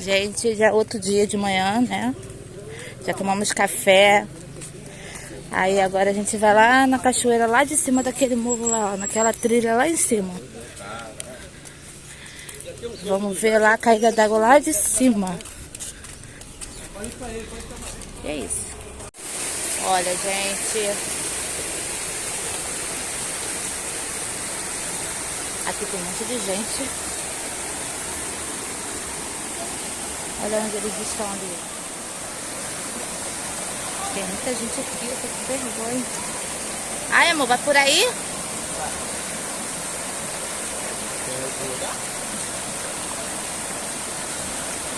gente, já é outro dia de manhã, né? Já tomamos café. Aí agora a gente vai lá na cachoeira, lá de cima daquele morro lá, ó, naquela trilha lá em cima. Vamos ver lá a caída d'água lá de cima. E é isso. Olha, gente. Aqui tem um monte de gente. Olha onde eles estão ali. Tem muita gente aqui, eu tô com vergonha. Ai, amor, vai por aí?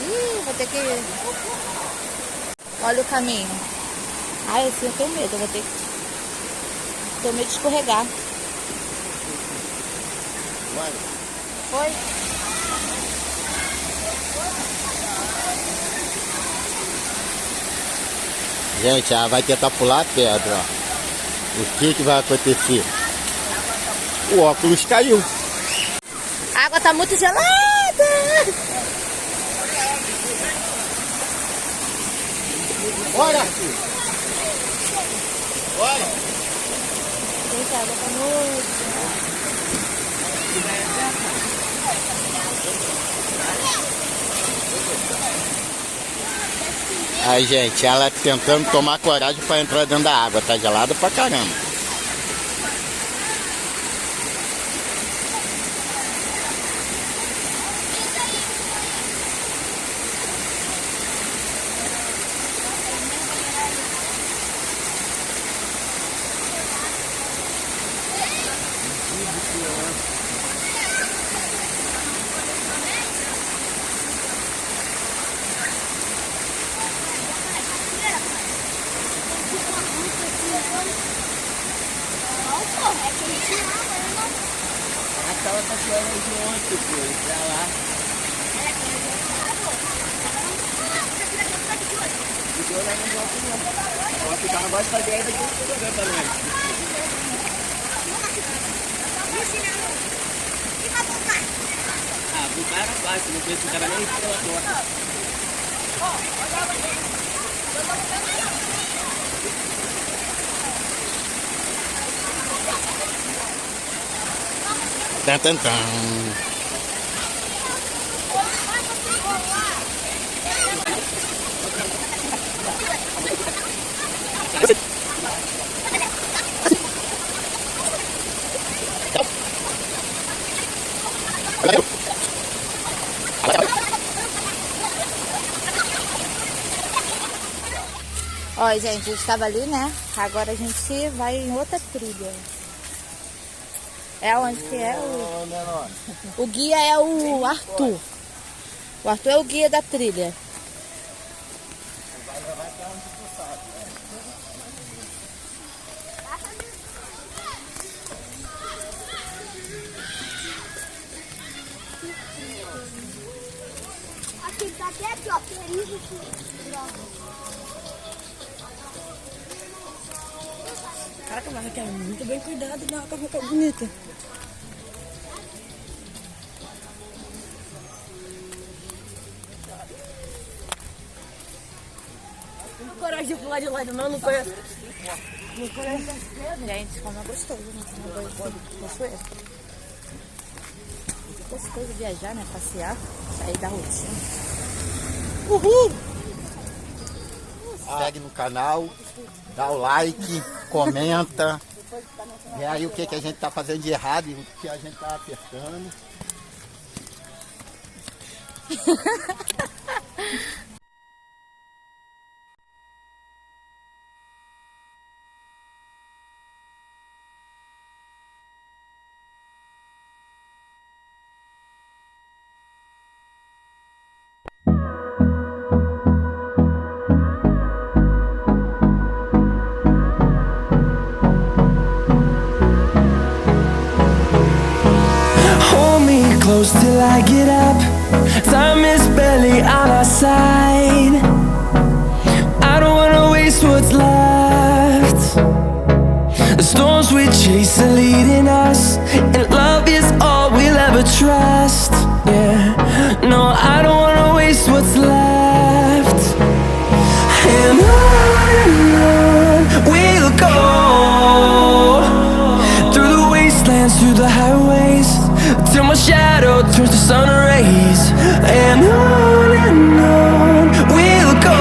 Ih, vou ter que... Olha o caminho. Ai, assim eu tenho medo, eu vou ter que... Tenho medo de escorregar. Foi? Gente, ela vai tentar pular a pedra, ó. O que vai acontecer? O óculos caiu. A água tá muito gelada. Olha! Olha! Gente, a água tá muito... Aí, gente, ela tentando tomar coragem para entrar dentro da água. Tá gelada pra caramba. Aquela cachoeira de ontem, pô, pra lá. Ficou lá no bloco não. Vou ficar no baixo da direita aqui, eu vou jogar pra nós. Ah, o cara baixo, não sei se o cara nem entrou na porta. Tan, tan, tan. Ó, gente, a gente estava ali, né? Agora a gente vai em outra trilha. É onde que é o guia é o Arthur. O Arthur é o guia da trilha. Aqui, tá até aqui, ó. Perigo. Caraca, mas aqui é muito bem cuidado, né? Olha que bonita. Não tenho coragem de pular de lado, não conheço. Não conheço. Gente, como é gostoso, né? Como é cachoeira. Gostoso viajar, né? Passear, sair da rotina. Uhul! Segue no canal, dá o like, comenta. Vê aí o que a gente tá fazendo de errado e o que a gente tá acertando. Close till I get up. Time is barely on our side. I don't wanna waste what's left. The storms we chase are leading us, and love is all we'll ever trust. Yeah, no, I don't wanna waste what's what's left. And on we'll go, through the wastelands, through the highways, till my shadow turns to sun rays. And on we'll go,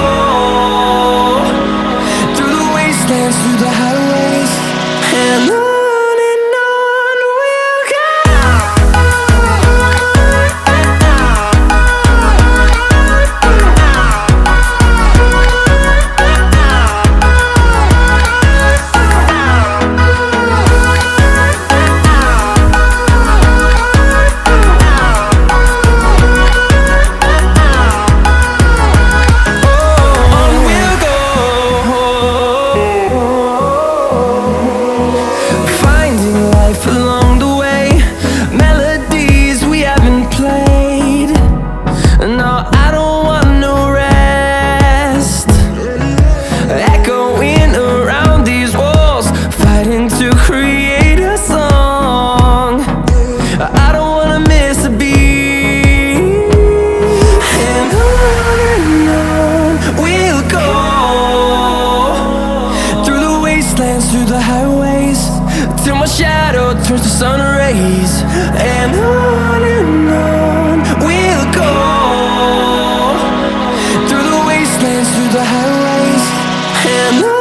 through the wastelands, through the highways, and on. Through the highways, till my shadow turns to sun rays. And on we'll go, through the wastelands, through the highways, and on.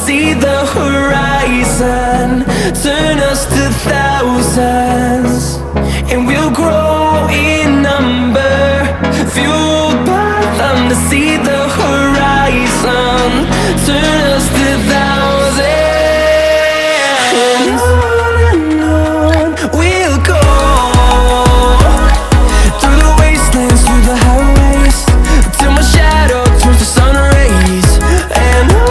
See the horizon turn us to thousands, and we'll grow in number, fueled by them to see the horizon turn us to thousands. And on we'll go, through the wastelands, through the highways, till my shadow turns to sun rays. And on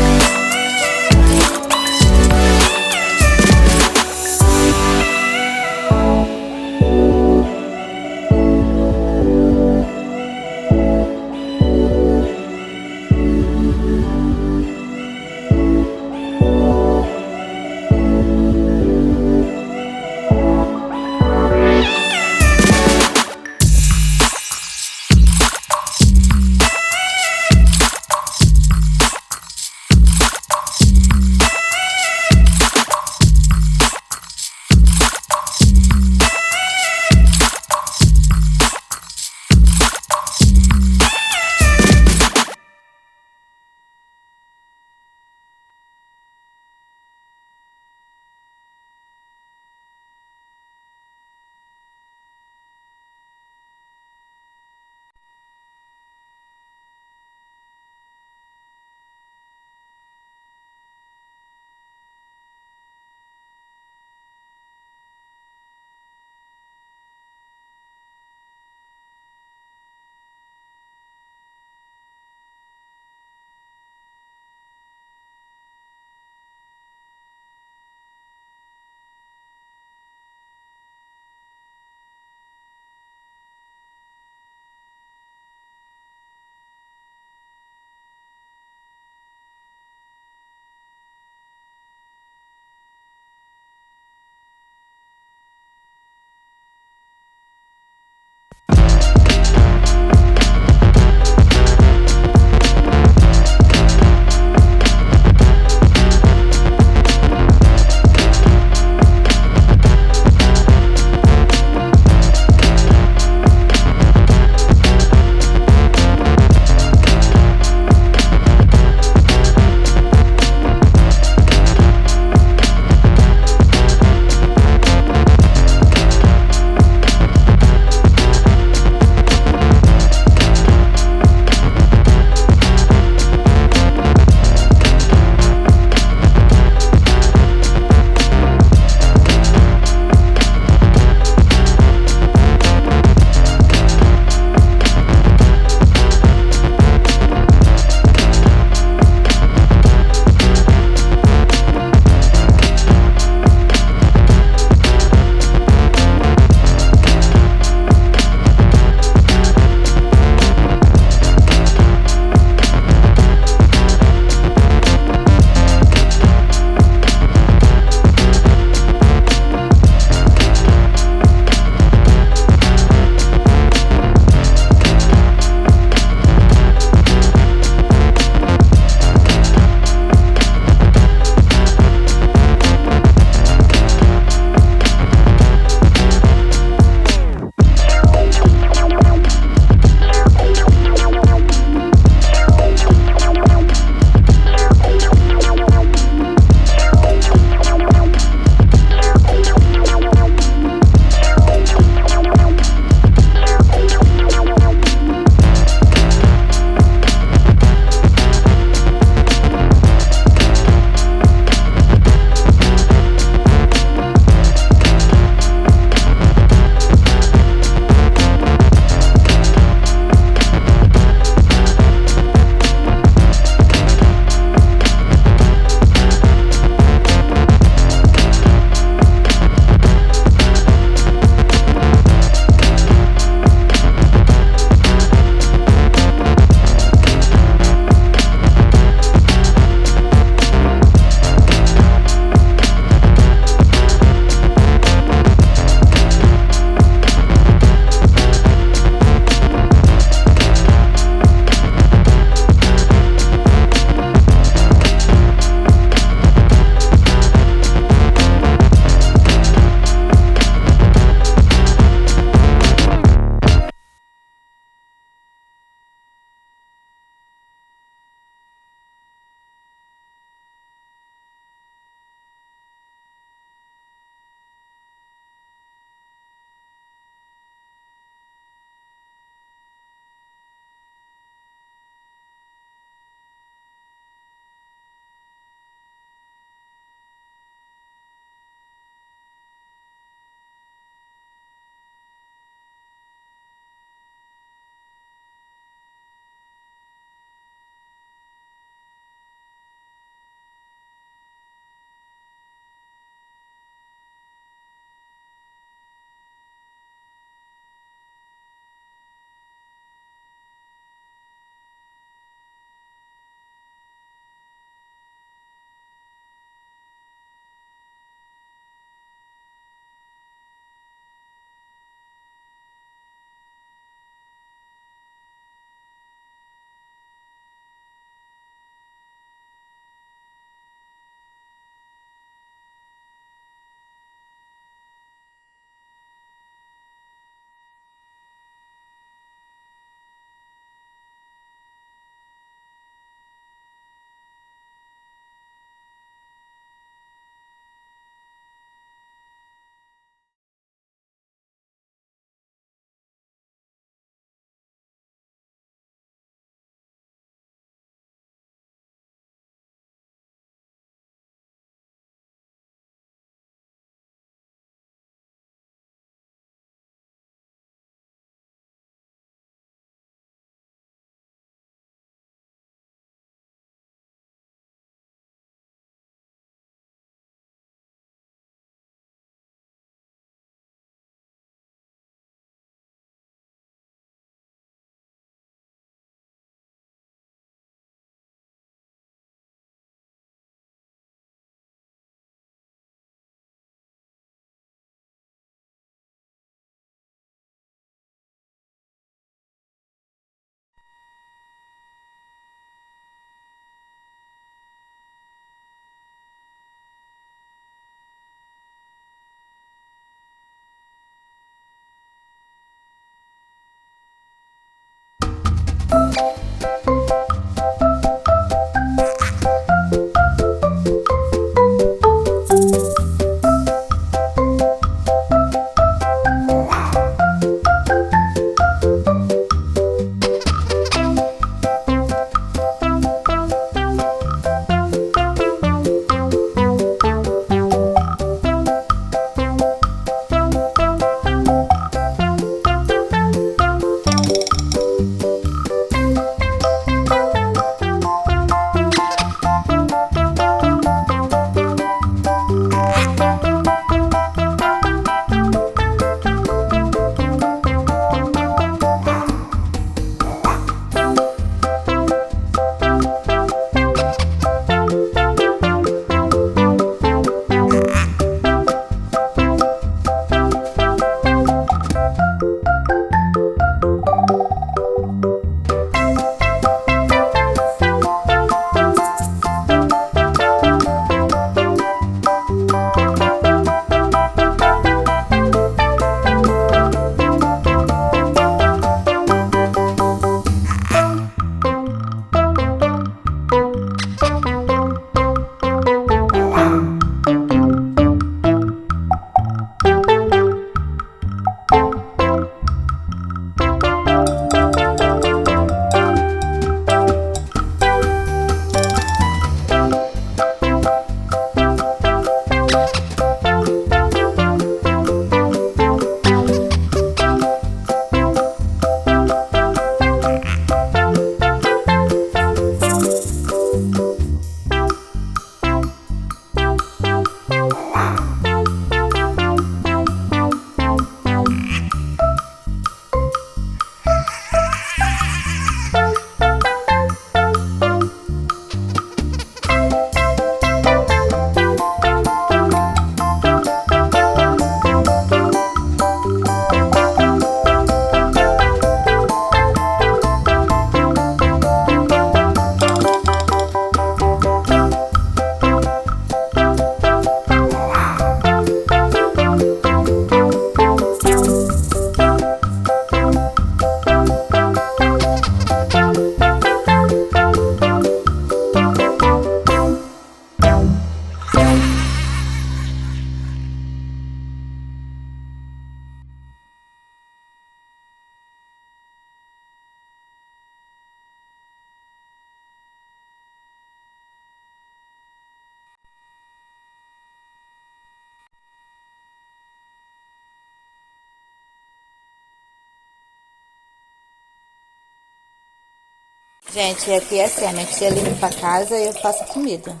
Gente, aqui é assim, a minha tia limpa a casa e eu faço comida.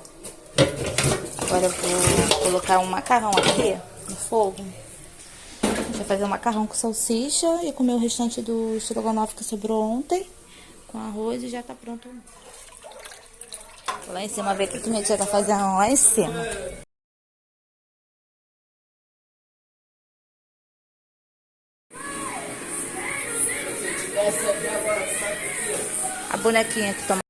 Agora eu vou colocar um macarrão aqui no fogo. A gente vai fazer um macarrão com salsicha e comer o restante do estrogonofe que sobrou ontem. Com arroz e já tá pronto. Vou lá em cima ver o que minha tia tá fazendo lá em cima. A bonequinha que toma.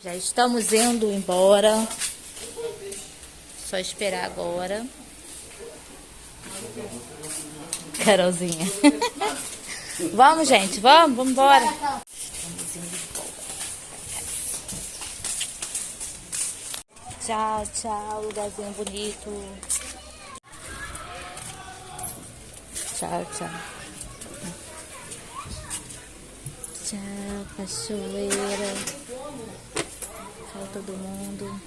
Já estamos indo embora. Só esperar agora. Carolzinha. Vamos, gente. Vamos embora. Vamos embora. Tchau, tchau. Lugarzinho bonito. Tchau, tchau. Tchau, cachoeira. Tchau, todo mundo.